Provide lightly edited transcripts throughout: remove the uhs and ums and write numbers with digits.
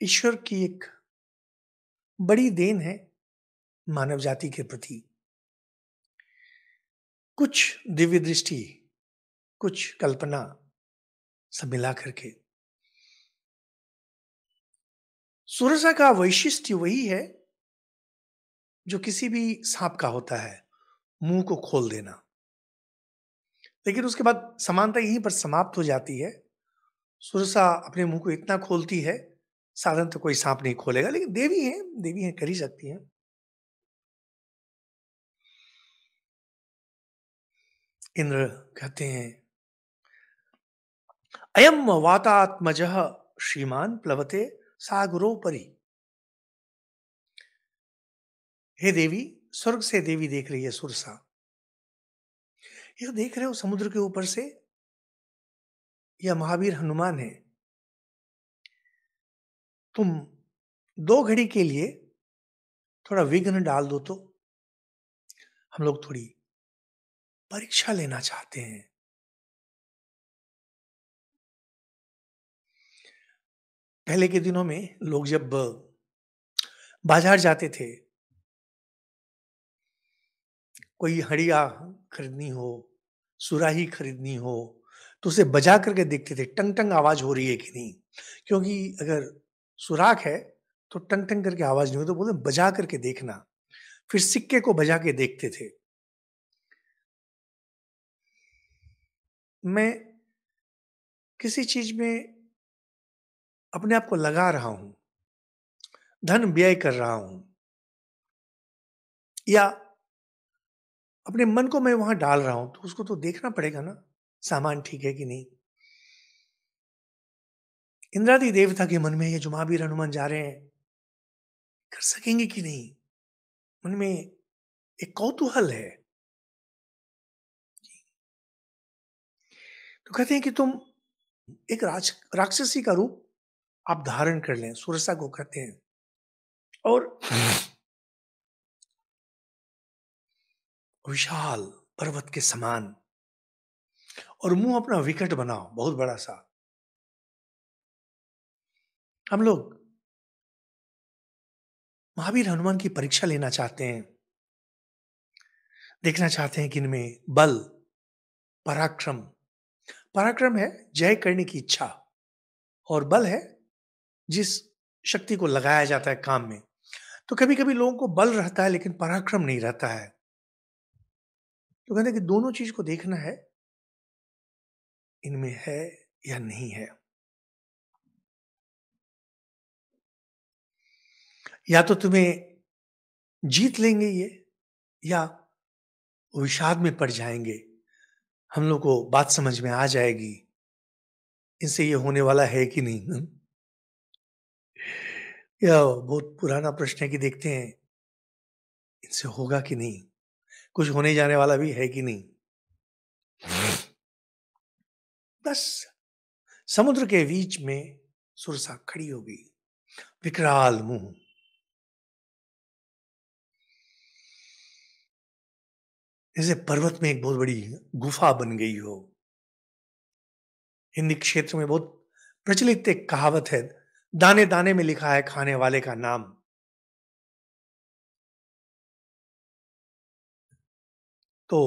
ईश्वर की एक बड़ी देन है मानव जाति के प्रति। कुछ दिव्य दृष्टि, कुछ कल्पना सब मिला करके सुरसा का वैशिष्ट्य वही है जो किसी भी सांप का होता है, मुंह को खोल देना। लेकिन उसके बाद समानता यहीं पर समाप्त हो जाती है। सुरसा अपने मुंह को इतना खोलती है, साधारण तो कोई सांप नहीं खोलेगा, लेकिन देवी हैं कर ही सकती हैं। इंद्र कहते हैं, अयम वातात्मजः श्रीमान प्लवते सागरोपरि। हे देवी, स्वर्ग से देवी देख रही है सुरसा। ये जो देख रहे हो समुद्र के ऊपर से, यह महावीर हनुमान है। तुम 2 घड़ी के लिए थोड़ा विघ्न डाल दो तो हम लोग थोड़ी परीक्षा लेना चाहते हैं। पहले के दिनों में लोग जब बाजार जाते थे, कोई हड़िया खरीदनी हो, सुराही खरीदनी हो, तो उसे बजा करके देखते थे टंग टंग आवाज हो रही है कि नहीं। क्योंकि अगर सुराख है तो टंग टंग करके आवाज नहीं हो, तो बोले बजा करके देखना। फिर सिक्के को बजा के देखते थे। मैं किसी चीज में अपने आप को लगा रहा हूं, धन व्यय कर रहा हूं, या अपने मन को मैं वहां डाल रहा हूं, तो उसको तो देखना पड़ेगा ना, सामान ठीक है कि नहीं। इंद्रादि देवता के मन में ये जो महावीर हनुमान जा रहे हैं, कर सकेंगे कि नहीं, मन में एक कौतूहल है। तो कहते हैं कि तुम एक राक्षसी का रूप आप धारण कर लें, सुरसा को कहते हैं, और विशाल पर्वत के समान, और मुंह अपना विकट बनाओ बहुत बड़ा सा। हम लोग महावीर हनुमान की परीक्षा लेना चाहते हैं, देखना चाहते हैं कि इनमें बल, पराक्रम, पराक्रम है जय करने की इच्छा, और बल है जिस शक्ति को लगाया जाता है काम में। तो कभी कभी लोगों को बल रहता है लेकिन पराक्रम नहीं रहता है। तो कहते हैं कि दोनों चीज को देखना है, इनमें है या नहीं है। या तो तुम्हें जीत लेंगे ये, या विषाद में पड़ जाएंगे। हम लोग को बात समझ में आ जाएगी, इनसे ये होने वाला है कि नहीं। यह बहुत पुराना प्रश्न है कि देखते हैं इनसे होगा कि नहीं, कुछ होने जाने वाला भी है कि नहीं। बस समुद्र के बीच में सुरसा खड़ी हो गई, विकराल मुंह, जैसे पर्वत में एक बहुत बड़ी गुफा बन गई हो। हिंदी क्षेत्र में बहुत प्रचलित एक कहावत है, दाने दाने में लिखा है खाने वाले का नाम। तो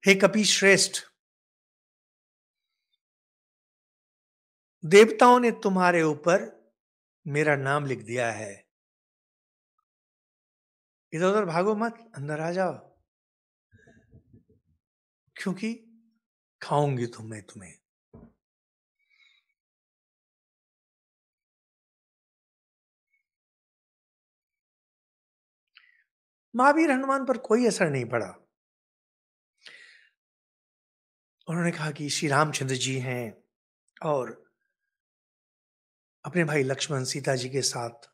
हे कपि श्रेष्ठ, देवताओं ने तुम्हारे ऊपर मेरा नाम लिख दिया है, इधर उधर भागो मत, अंदर आ जाओ, क्योंकि खाऊंगी मैं तुम्हें। महावीर हनुमान पर कोई असर नहीं पड़ा। उन्होंने कहा कि श्री रामचंद्र जी हैं, और अपने भाई लक्ष्मण सीता जी के साथ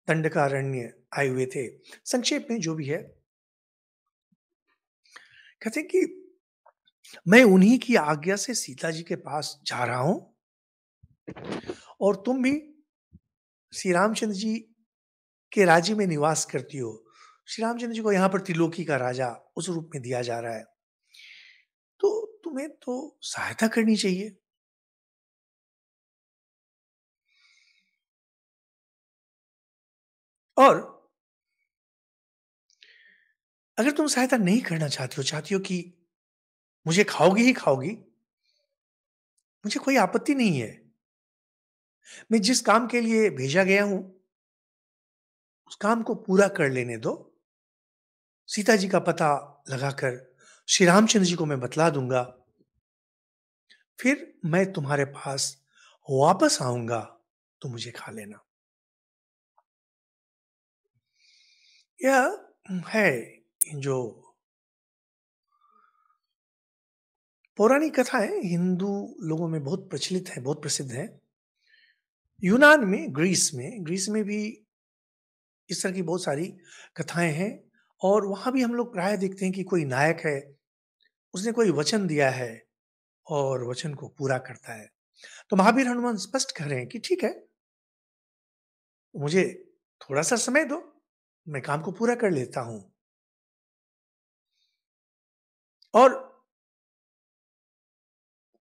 दंडकारण्य आए हुए थे। संक्षेप में जो भी है, कहते हैं कि मैं उन्हीं की आज्ञा से सीता जी के पास जा रहा हूं, और तुम भी श्री रामचंद्र जी के राज्य में निवास करती हो। श्री रामचंद्र जी को यहाँ पर त्रिलोकी का राजा उस रूप में दिया जा रहा है, तो तुम्हें तो सहायता करनी चाहिए। और अगर तुम सहायता नहीं करना चाहती हो कि मुझे खाओगी ही खाओगी, मुझे कोई आपत्ति नहीं है। मैं जिस काम के लिए भेजा गया हूं, उस काम को पूरा कर लेने दो। सीता जी का पता लगाकर श्री रामचंद्र जी को मैं बतला दूंगा। फिर मैं तुम्हारे पास वापस आऊंगा, तो मुझे खा लेना। यह है जो पौराणिक कथा है, हिंदू लोगों में बहुत प्रचलित है, बहुत प्रसिद्ध है। यूनान में, ग्रीस में भी इस तरह की बहुत सारी कथाएं हैं। और वहां भी हम लोग प्राय देखते हैं कि कोई नायक है, उसने कोई वचन दिया है और वचन को पूरा करता है। तो महावीर हनुमान स्पष्ट कह रहे हैं कि ठीक है, मुझे थोड़ा सा समय दो, मैं काम को पूरा कर लेता हूं। और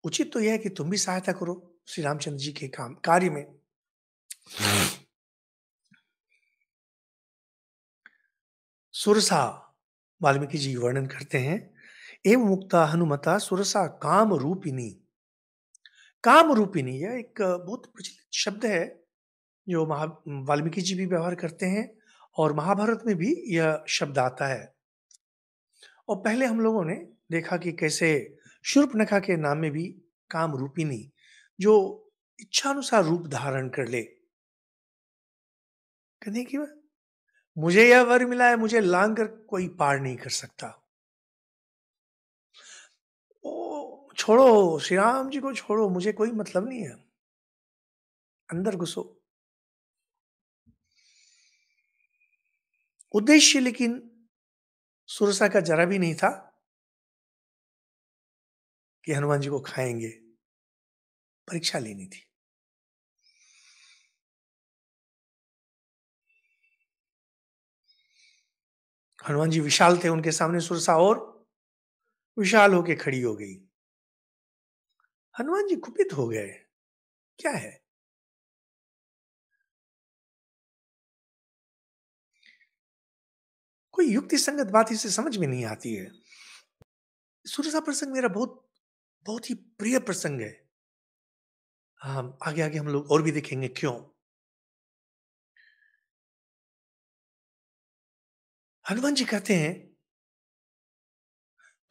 उचित तो यह है कि तुम भी सहायता करो श्री रामचंद्र जी के काम कार्य में। सुरसा, वाल्मीकि जी वर्णन करते हैं, एवं मुक्ता हनुमता सुरसा काम रूपिणी। काम रूपिणी यह एक बहुत प्रचलित शब्द है, जो वाल्मीकि जी भी व्यवहार करते हैं, और महाभारत में भी यह शब्द आता है। और पहले हम लोगों ने देखा कि कैसे शूर्पणखा के नाम में भी काम रूपिणी, जो इच्छानुसार रूप धारण कर ले। कहने की बात, मुझे यह वर मिला है, मुझे लांग कर कोई पार नहीं कर सकता। ओ छोड़ो, श्री राम जी को छोड़ो, मुझे कोई मतलब नहीं है, अंदर घुसो। उद्देश्य लेकिन सुरसा का जरा भी नहीं था कि हनुमान जी को खाएंगे, परीक्षा लेनी थी। हनुमान जी विशाल थे, उनके सामने सुरसा और विशाल होके खड़ी हो गई। हनुमान जी कुपित हो गए, क्या है? कोई युक्ति संगत बात इसे समझ में नहीं आती है। सुरसा प्रसंग मेरा बहुत बहुत ही प्रिय प्रसंग है। हाँ, आगे आगे हम लोग और भी देखेंगे क्यों। हनुमान जी कहते हैं,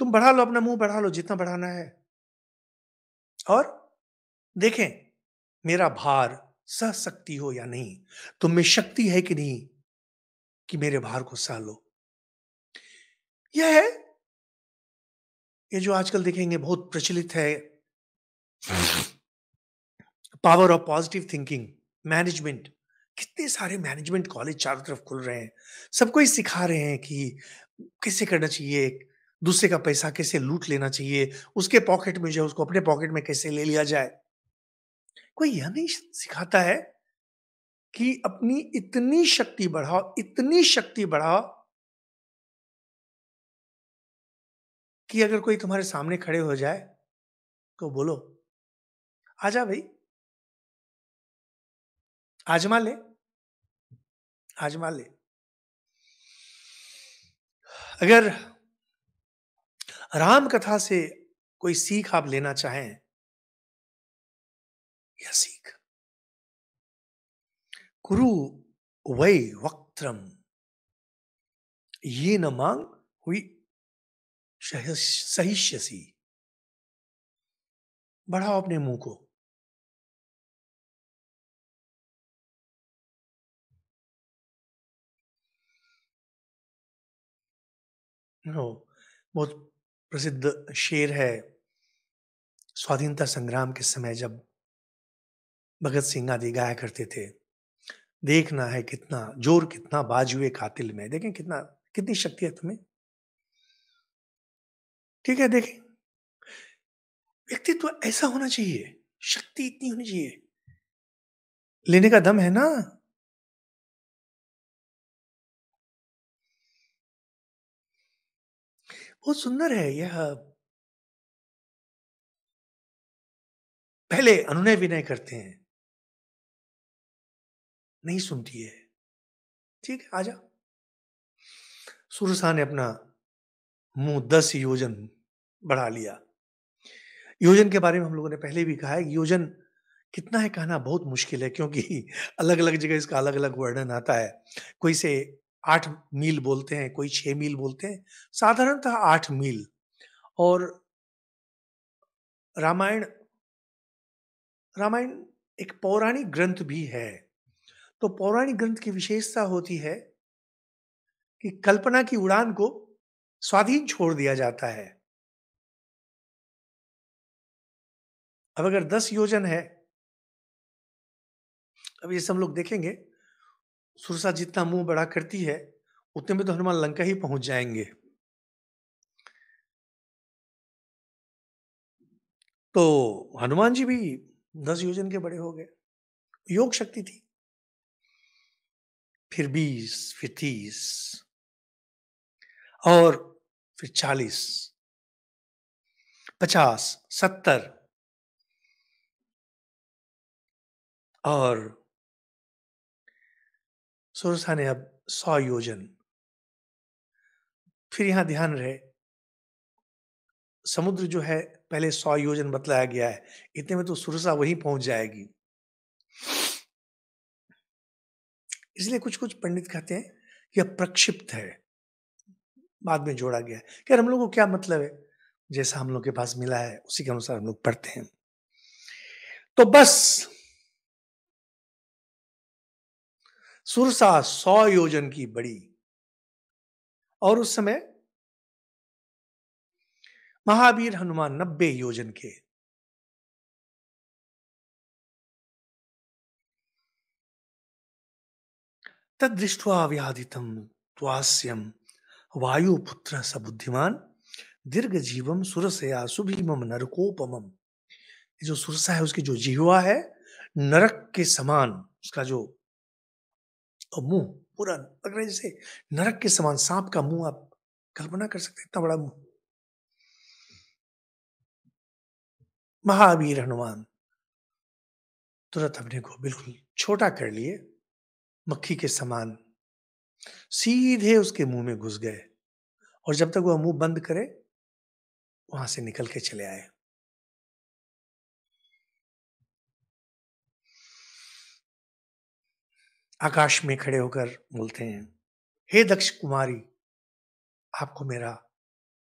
तुम बढ़ा लो, अपना मुंह बढ़ा लो जितना बढ़ाना है, और देखें मेरा भार सह सकती हो या नहीं, तुम में शक्ति है कि नहीं कि मेरे भार को सह लो। यह है, ये जो आजकल देखेंगे बहुत प्रचलित है, power of positive thinking, management. कितने सारे मैनेजमेंट कॉलेज चारों तरफ खुल रहे हैं, सबको ही सिखा रहे हैं कि कैसे करना चाहिए, दूसरे का पैसा कैसे लूट लेना चाहिए, उसके पॉकेट में जो है उसको अपने पॉकेट में कैसे ले लिया जाए। कोई यह नहीं सिखाता है कि अपनी इतनी शक्ति बढ़ाओ, इतनी शक्ति बढ़ाओ कि अगर कोई तुम्हारे सामने खड़े हो जाए तो बोलो, आजा भाई, आजमा ले, आजमा ले। अगर राम कथा से कोई सीख आप लेना चाहें, यह सीख, कुरु वै वक्त्रम ये न मांग हुई सहिष्यसी। बढ़ाओ अपने मुंह को। नो, बहुत प्रसिद्ध शेर है, स्वाधीनता संग्राम के समय जब भगत सिंह आदि गाया करते थे, देखना है कितना जोर, कितना बाजुए कातिल में, देखें कितना, कितनी शक्ति है तुम्हें। ठीक है, देखें, व्यक्तित्व ऐसा होना चाहिए, शक्ति इतनी होनी चाहिए, लेने का दम है ना। बहुत सुंदर है यह। पहले अनुनय विनय करते हैं, नहीं सुनती है, ठीक है, आजा। सुरसा ने अपना मुंह 10 योजन बढ़ा लिया। योजन के बारे में हम लोगों ने पहले भी कहा है, योजन कितना है कहना बहुत मुश्किल है, क्योंकि अलग अलग जगह इसका अलग अलग वर्णन आता है। कोई इसे 8 मील बोलते हैं, कोई 6 मील बोलते हैं, साधारणतः 8 मील। और रामायण रामायण एक पौराणिक ग्रंथ भी है। तो पौराणिक ग्रंथ की विशेषता होती है कि कल्पना की उड़ान को स्वाधीन छोड़ दिया जाता है। अब अगर 10 योजन है, अब ये सब लोग देखेंगे, सुरसा जितना मुंह बड़ा करती है उतने में तो हनुमान लंका ही पहुंच जाएंगे। तो हनुमान जी भी 10 योजन के बड़े हो गए। योग शक्ति थी। फिर 20, फिर 30, और फिर 40, 50, 70, और सुरसा ने अब 100 योजन। फिर यहां ध्यान रहे, समुद्र जो है पहले 100 योजन बतलाया गया है, इतने में तो सुरसा वहीं पहुंच जाएगी। इसलिए कुछ कुछ पंडित कहते हैं कि यह प्रक्षिप्त है, बाद में जोड़ा गया है। खैर, हम लोग को क्या मतलब है, जैसा हम लोग के पास मिला है उसी के अनुसार हम लोग पढ़ते हैं। तो बस सुरसा 100 योजन की बड़ी, और उस समय महावीर हनुमान 90 योजन के। तदृष्ट्वा व्याधितम त्वास्यम वायुपुत्र स बुद्धिमान दीर्घ जीवम सुरसया सुभीमम नरकोपमम। ये जो सुरसा है उसकी जो जिह्वा है, नरक के समान उसका जो मुंह, पूरा लग रहा है जैसे नरक के समान, सांप का मुंह। आप कल्पना कर सकते हैं इतना बड़ा मुंह। महावीर हनुमान तुरंत अपने को बिल्कुल छोटा कर लिए, मक्खी के समान सीधे उसके मुंह में घुस गए, और जब तक वह मुंह बंद करे वहां से निकल के चले आए। आकाश में खड़े होकर बोलते हैं, हे दक्ष कुमारी, आपको मेरा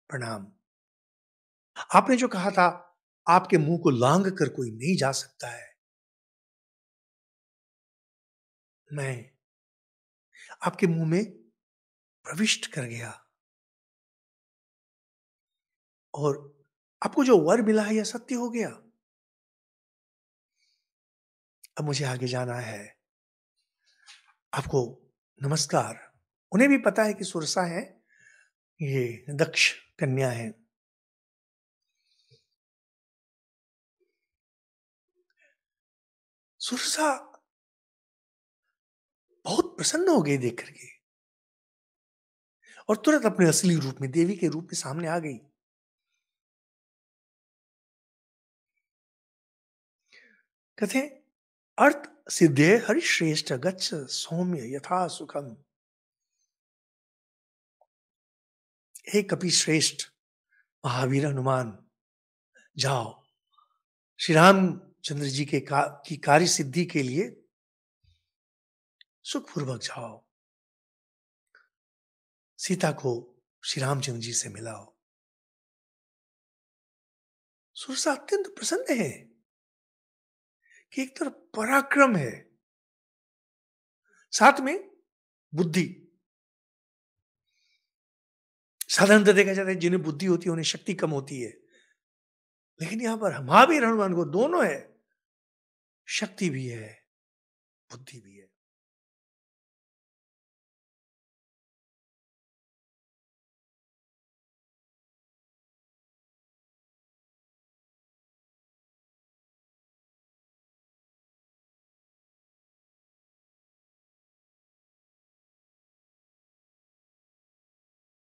प्रणाम। आपने जो कहा था आपके मुंह को लांग कर कोई नहीं जा सकता है, मैं आपके मुंह में प्रविष्ट कर गया, और आपको जो वर मिला है यह सत्य हो गया। अब मुझे आगे जाना है। आपको नमस्कार। उन्हें भी पता है कि सुरसा है, ये दक्ष कन्या है। सुरसा बहुत प्रसन्न हो गई देख करके, और तुरंत अपने असली रूप में, देवी के रूप में सामने आ गई। कहते हैं, अर्थ सिद्धे हरिश्रेष्ठ गच्छ सौम्य यथा सुखम। हे कपि श्रेष्ठ महावीर हनुमान, जाओ श्री रामचंद्र जी के की कार्य सिद्धि के लिए सुखपूर्वक जाओ, सीता को श्री रामचंद्र जी से मिलाओ। सुरसा अत्यंत प्रसन्न है कि एक तरफ पराक्रम है, साथ में बुद्धि। साधारणतः देखा जाता है जिन्हें बुद्धि होती है उन्हें शक्ति कम होती है, लेकिन यहां पर महावीर हनुमान को दोनों है, शक्ति भी है, बुद्धि भी है।